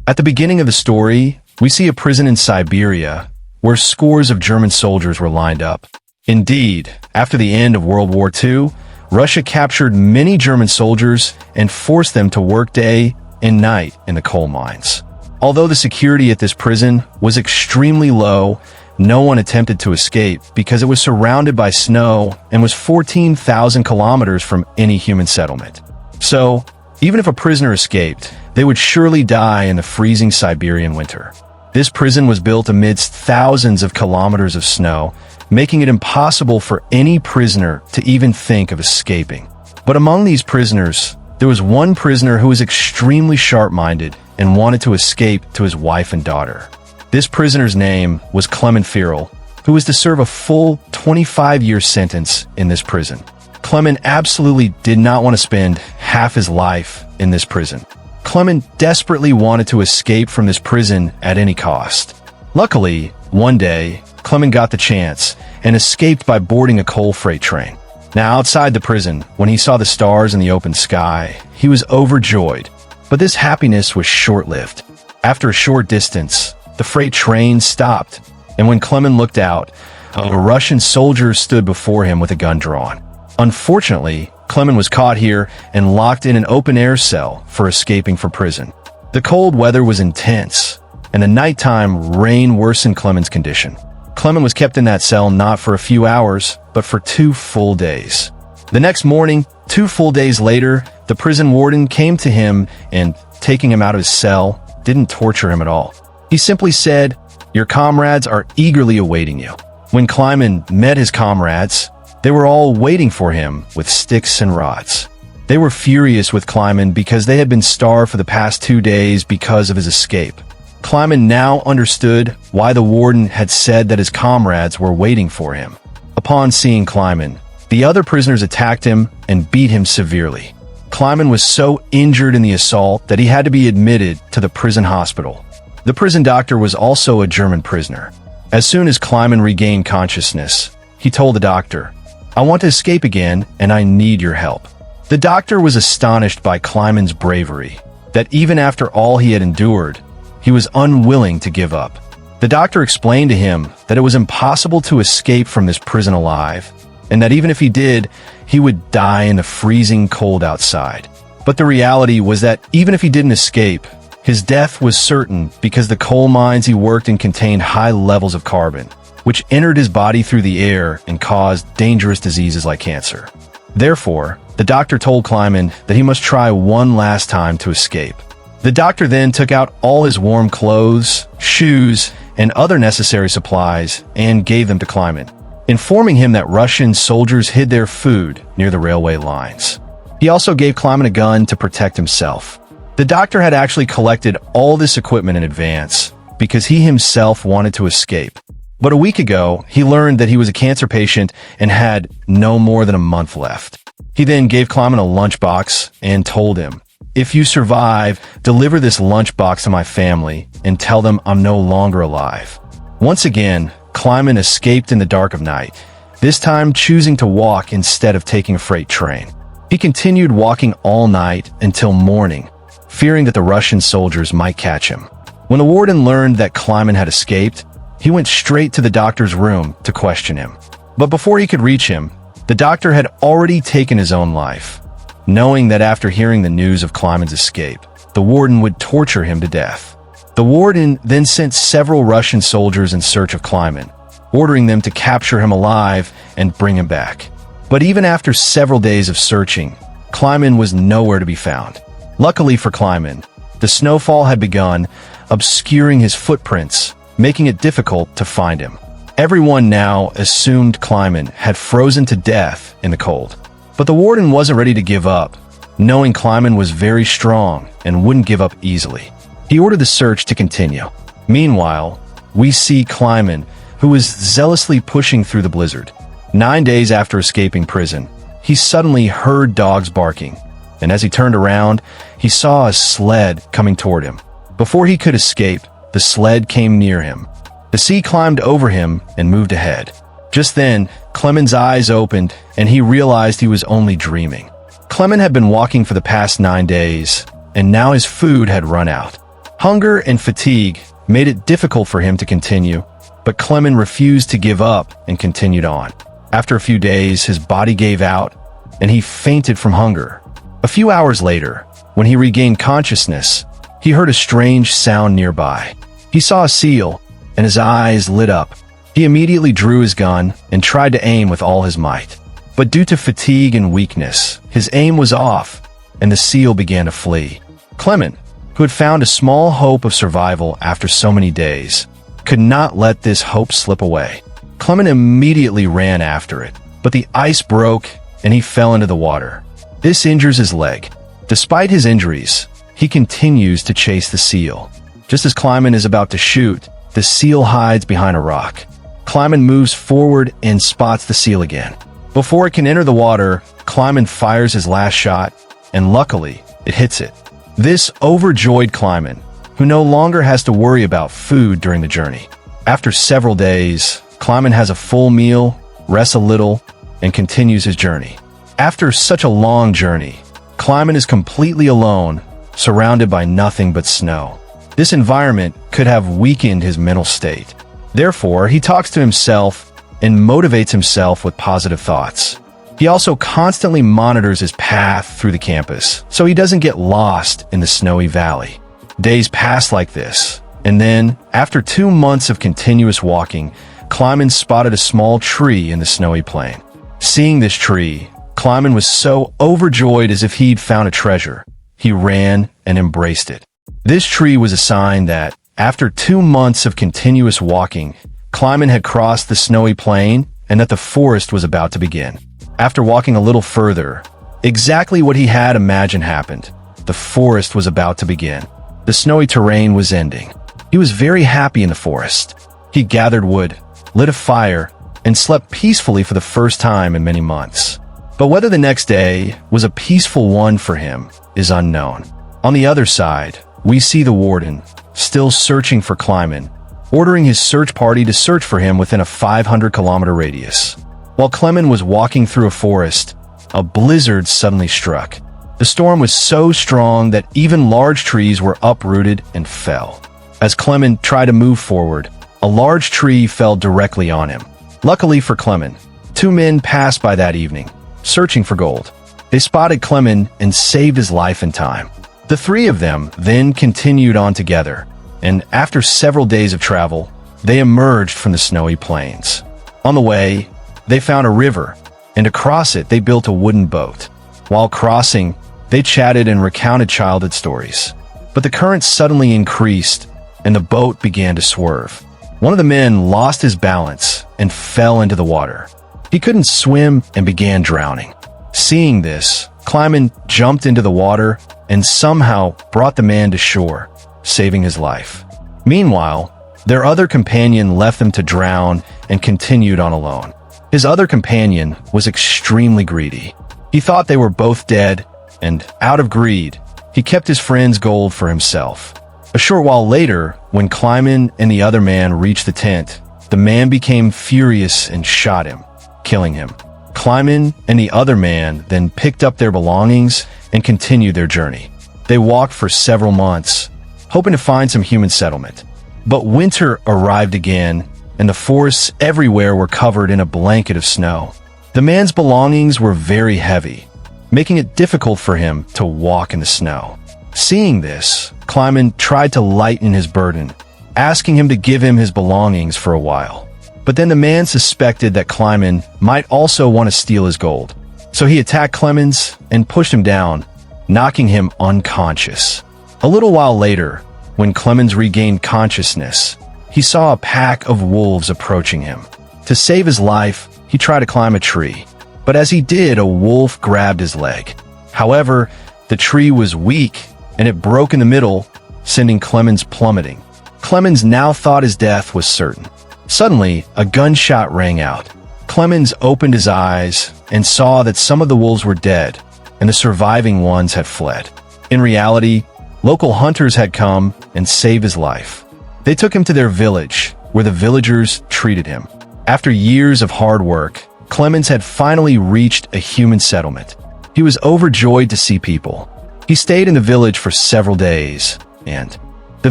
At the beginning of the story, we see a prison in Siberia where scores of German soldiers were lined up. Indeed, after the end of World War II, Russia captured many German soldiers and forced them to work day and night in the coal mines. Although the security at this prison was extremely low, no one attempted to escape because it was surrounded by snow and was 14,000 kilometers from any human settlement. So, even if a prisoner escaped, they would surely die in the freezing Siberian winter. This prison was built amidst thousands of kilometers of snow, making it impossible for any prisoner to even think of escaping. But among these prisoners, there was one prisoner who was extremely sharp-minded and wanted to escape to his wife and daughter. This prisoner's name was Clemens Forell, who was to serve a full 25-year sentence in this prison. Clemens absolutely did not want to spend half his life in this prison. Clemens desperately wanted to escape from this prison at any cost. Luckily, one day, Clemens got the chance and escaped by boarding a coal freight train. Now, outside the prison, when he saw the stars in the open sky, he was overjoyed. But this happiness was short-lived. After a short distance, the freight train stopped, and when Clemens looked out, a Russian soldier stood before him with a gun drawn. Unfortunately, Clemens was caught here and locked in an open-air cell for escaping from prison. The cold weather was intense, and the nighttime rain worsened Clemens' condition. Clemens was kept in that cell not for a few hours, but for 2 full days. The next morning, 2 full days later, the prison warden came to him and, taking him out of his cell, didn't torture him at all. He simply said, "Your comrades are eagerly awaiting you." When Clemens met his comrades, they were all waiting for him with sticks and rods. They were furious with Clemens because they had been starved for the past 2 days because of his escape. Clemens now understood why the warden had said that his comrades were waiting for him. Upon seeing Clemens, the other prisoners attacked him and beat him severely. Clemens was so injured in the assault that he had to be admitted to the prison hospital. The prison doctor was also a German prisoner. As soon as Clemens regained consciousness, he told the doctor, "I want to escape again, and I need your help." The doctor was astonished by Clemens' bravery, that even after all he had endured, he was unwilling to give up. The doctor explained to him that it was impossible to escape from this prison alive, and that even if he did, he would die in the freezing cold outside. But the reality was that even if he didn't escape, his death was certain because the coal mines he worked in contained high levels of carbon, which entered his body through the air and caused dangerous diseases like cancer. Therefore, the doctor told Clemens that he must try one last time to escape. The doctor then took out all his warm clothes, shoes, and other necessary supplies and gave them to Clemens, informing him that Russian soldiers hid their food near the railway lines. He also gave Clemens a gun to protect himself. The doctor had actually collected all this equipment in advance because he himself wanted to escape. But a week ago, he learned that he was a cancer patient and had no more than a month left. He then gave Clemens a lunchbox and told him, "If you survive, deliver this lunchbox to my family and tell them I'm no longer alive." Once again, Clemens escaped in the dark of night, this time choosing to walk instead of taking a freight train. He continued walking all night until morning, fearing that the Russian soldiers might catch him. When the warden learned that Clemens had escaped, he went straight to the doctor's room to question him. But before he could reach him, the doctor had already taken his own life. Knowing that after hearing the news of Clemens' escape, the warden would torture him to death. The warden then sent several Russian soldiers in search of Clemens, ordering them to capture him alive and bring him back. But even after several days of searching, Clemens was nowhere to be found. Luckily for Clemens, the snowfall had begun, obscuring his footprints, making it difficult to find him. Everyone now assumed Clemens had frozen to death in the cold. But the warden wasn't ready to give up, knowing Clemens was very strong and wouldn't give up easily. He ordered the search to continue. Meanwhile, we see Clemens, who was zealously pushing through the blizzard. 9 days after escaping prison, he suddenly heard dogs barking, and as he turned around, he saw a sled coming toward him. Before he could escape, the sled came near him. The sea climbed over him and moved ahead. Just then, Clemens' eyes opened, and he realized he was only dreaming. Clemens had been walking for the past 9 days, and now his food had run out. Hunger and fatigue made it difficult for him to continue, but Clemens refused to give up and continued on. After a few days, his body gave out, and he fainted from hunger. A few hours later, when he regained consciousness, he heard a strange sound nearby. He saw a seal, and his eyes lit up. He immediately drew his gun and tried to aim with all his might. But due to fatigue and weakness, his aim was off, and the seal began to flee. Clemens, who had found a small hope of survival after so many days, could not let this hope slip away. Clemens immediately ran after it, but the ice broke and he fell into the water. This injures his leg. Despite his injuries, he continues to chase the seal. Just as Clemens is about to shoot, the seal hides behind a rock. Clemens moves forward and spots the seal again. Before it can enter the water, Clemens fires his last shot, and luckily, it hits it. This overjoyed Clemens, who no longer has to worry about food during the journey. After several days, Clemens has a full meal, rests a little, and continues his journey. After such a long journey, Clemens is completely alone, surrounded by nothing but snow. This environment could have weakened his mental state. Therefore, he talks to himself and motivates himself with positive thoughts. He also constantly monitors his path through the campus, so he doesn't get lost in the snowy valley. Days pass like this, and then, after 2 months of continuous walking, Clemens spotted a small tree in the snowy plain. Seeing this tree, Clemens was so overjoyed as if he'd found a treasure. He ran and embraced it. This tree was a sign that, after 2 months of continuous walking, Clemens had crossed the snowy plain and that the forest was about to begin. After walking a little further, exactly what he had imagined happened. The forest was about to begin. The snowy terrain was ending. He was very happy in the forest. He gathered wood, lit a fire, and slept peacefully for the first time in many months. But whether the next day was a peaceful one for him is unknown. On the other side, we see the warden, still searching for Clemens, ordering his search party to search for him within a 500-kilometer radius. While Clemens was walking through a forest, a blizzard suddenly struck. The storm was so strong that even large trees were uprooted and fell. As Clemens tried to move forward, a large tree fell directly on him. Luckily for Clemens, 2 men passed by that evening, searching for gold. They spotted Clemens and saved his life in time. The 3 of them then continued on together, and after several days of travel, they emerged from the snowy plains. On the way, they found a river, and to cross it, they built a wooden boat. While crossing, they chatted and recounted childhood stories. But the current suddenly increased, and the boat began to swerve. One of the men lost his balance and fell into the water. He couldn't swim and began drowning. Seeing this, Clemens jumped into the water and somehow brought the man to shore, saving his life. Meanwhile, their other companion left them to drown and continued on alone. His other companion was extremely greedy. He thought they were both dead, and out of greed, he kept his friend's gold for himself. A short while later, when Clemens and the other man reached the tent, the man became furious and shot him, killing him. Clemens and the other man then picked up their belongings and continued their journey. They walked for several months, hoping to find some human settlement. But winter arrived again, and the forests everywhere were covered in a blanket of snow. The man's belongings were very heavy, making it difficult for him to walk in the snow. Seeing this, Clemens tried to lighten his burden, asking him to give him his belongings for a while. But then the man suspected that Clemens might also want to steal his gold. So he attacked Clemens and pushed him down, knocking him unconscious. A little while later, when Clemens regained consciousness, he saw a pack of wolves approaching him. To save his life, he tried to climb a tree, but as he did, a wolf grabbed his leg. However, the tree was weak, and it broke in the middle, sending Clemens plummeting. Clemens now thought his death was certain. Suddenly, a gunshot rang out. Clemens opened his eyes and saw that some of the wolves were dead, and the surviving ones had fled. In reality, local hunters had come and saved his life. They took him to their village, where the villagers treated him. After years of hard work, Clemens had finally reached a human settlement. He was overjoyed to see people. He stayed in the village for several days, and The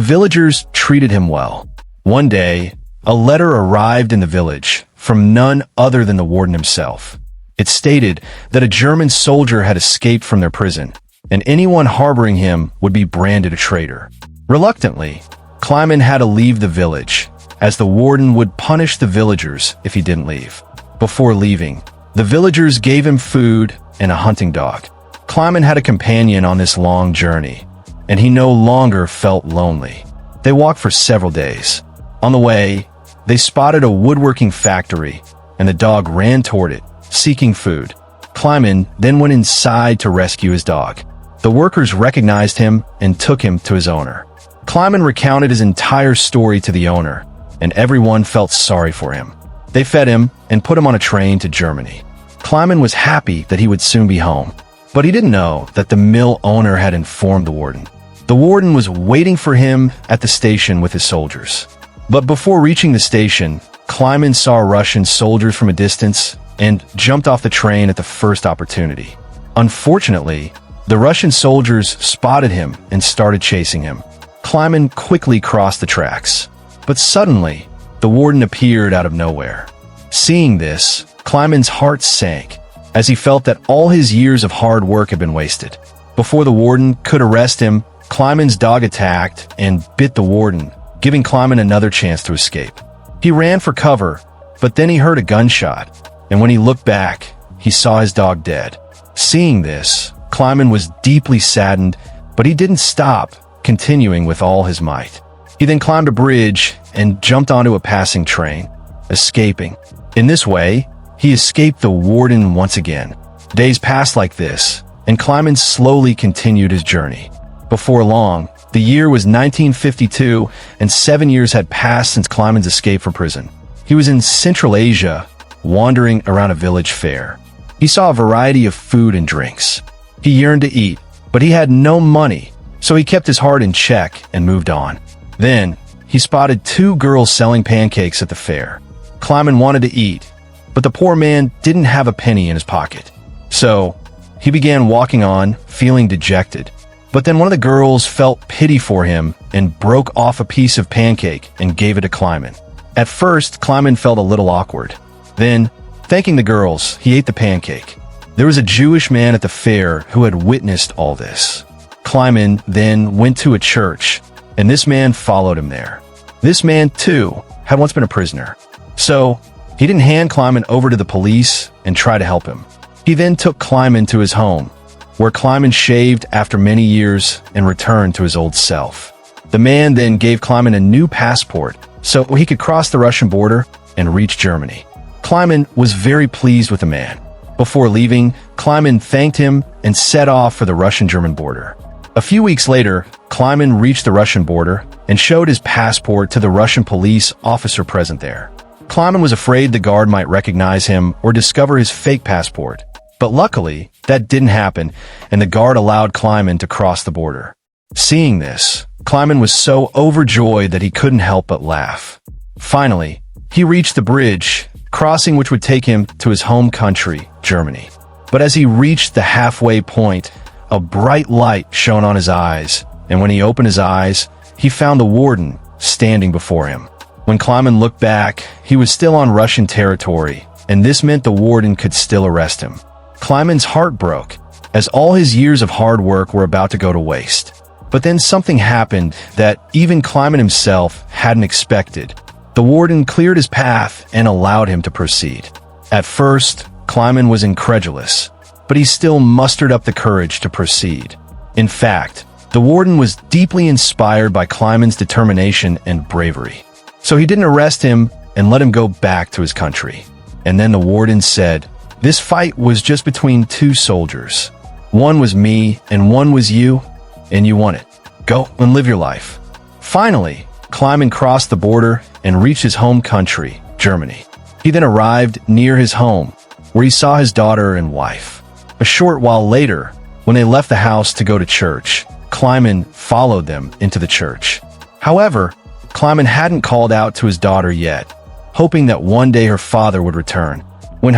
villagers treated him well. One day, a letter arrived in the village from none other than the warden himself. It stated that a German soldier had escaped from their prison, and anyone harboring him would be branded a traitor. Reluctantly, Clemens had to leave the village, as the warden would punish the villagers if he didn't leave. Before leaving, the villagers gave him food and a hunting dog. Clemens had a companion on this long journey, and he no longer felt lonely. They walked for several days. On the way, they spotted a woodworking factory, and the dog ran toward it, seeking food. Clemens then went inside to rescue his dog. The workers recognized him and took him to his owner. Clemens recounted his entire story to the owner, and everyone felt sorry for him. They fed him and put him on a train to Germany. Clemens was happy that he would soon be home, but he didn't know that the mill owner had informed the warden. The warden was waiting for him at the station with his soldiers. But before reaching the station, Clemens saw Russian soldiers from a distance and jumped off the train at the first opportunity. Unfortunately, the Russian soldiers spotted him and started chasing him. Clemens quickly crossed the tracks. But suddenly, the warden appeared out of nowhere. Seeing this, Clemens' heart sank, as he felt that all his years of hard work had been wasted. Before the warden could arrest him, Clemens' dog attacked and bit the warden, giving Clemens another chance to escape. He ran for cover, but then he heard a gunshot, and when he looked back, he saw his dog dead. Seeing this, Clemens was deeply saddened, but he didn't stop, continuing with all his might. He then climbed a bridge and jumped onto a passing train, escaping. In this way, he escaped the warden once again. Days passed like this, and Clemens slowly continued his journey. Before long, the year was 1952, and 7 years had passed since Clemens escaped from prison. He was in Central Asia, wandering around a village fair. He saw a variety of food and drinks. He yearned to eat, but he had no money, so he kept his heart in check and moved on. Then, he spotted 2 girls selling pancakes at the fair. Clemens wanted to eat, but the poor man didn't have a penny in his pocket. So, he began walking on, feeling dejected. But then one of the girls felt pity for him and broke off a piece of pancake and gave it to Clemens. At first, Clemens felt a little awkward. Then, thanking the girls, he ate the pancake. There was a Jewish man at the fair who had witnessed all this. Clemens then went to a church, and this man followed him there. This man, too, had once been a prisoner. So, he didn't hand Clemens over to the police and try to help him. He then took Clemens to his home, where Clemens shaved after many years and returned to his old self. The man then gave Clemens a new passport so he could cross the Russian border and reach Germany. Clemens was very pleased with the man. Before leaving, Clemens thanked him and set off for the Russian-German border. A few weeks later, Clemens reached the Russian border and showed his passport to the Russian police officer present there. Clemens was afraid the guard might recognize him or discover his fake passport. But luckily, that didn't happen, and the guard allowed Clemens to cross the border. Seeing this, Clemens was so overjoyed that he couldn't help but laugh. Finally, he reached the bridge, crossing which would take him to his home country, Germany. But as he reached the halfway point, a bright light shone on his eyes, and when he opened his eyes, he found the warden standing before him. When Clemens looked back, he was still on Russian territory, and this meant the warden could still arrest him. Clemens' heart broke, as all his years of hard work were about to go to waste. But then something happened that even Clemens himself hadn't expected. The warden cleared his path and allowed him to proceed. At first, Clemens was incredulous, but he still mustered up the courage to proceed. In fact, the warden was deeply inspired by Clemens' determination and bravery. So he didn't arrest him and let him go back to his country. And then the warden said, "This fight was just between 2 soldiers. One was me and one was you, and you won it. Go and live your life." Finally, Clemens crossed the border and reached his home country, Germany. He then arrived near his home, where he saw his daughter and wife. A short while later, when they left the house to go to church, Clemens followed them into the church. However, Clemens hadn't called out to his daughter yet, hoping that one day her father would return. When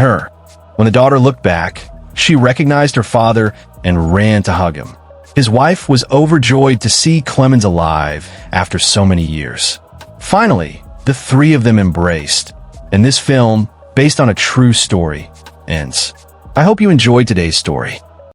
the daughter looked back, she recognized her father and ran to hug him. His wife was overjoyed to see Clemens alive after so many years. Finally, the three of them embraced, and this film, based on a true story, ends. I hope you enjoyed today's story.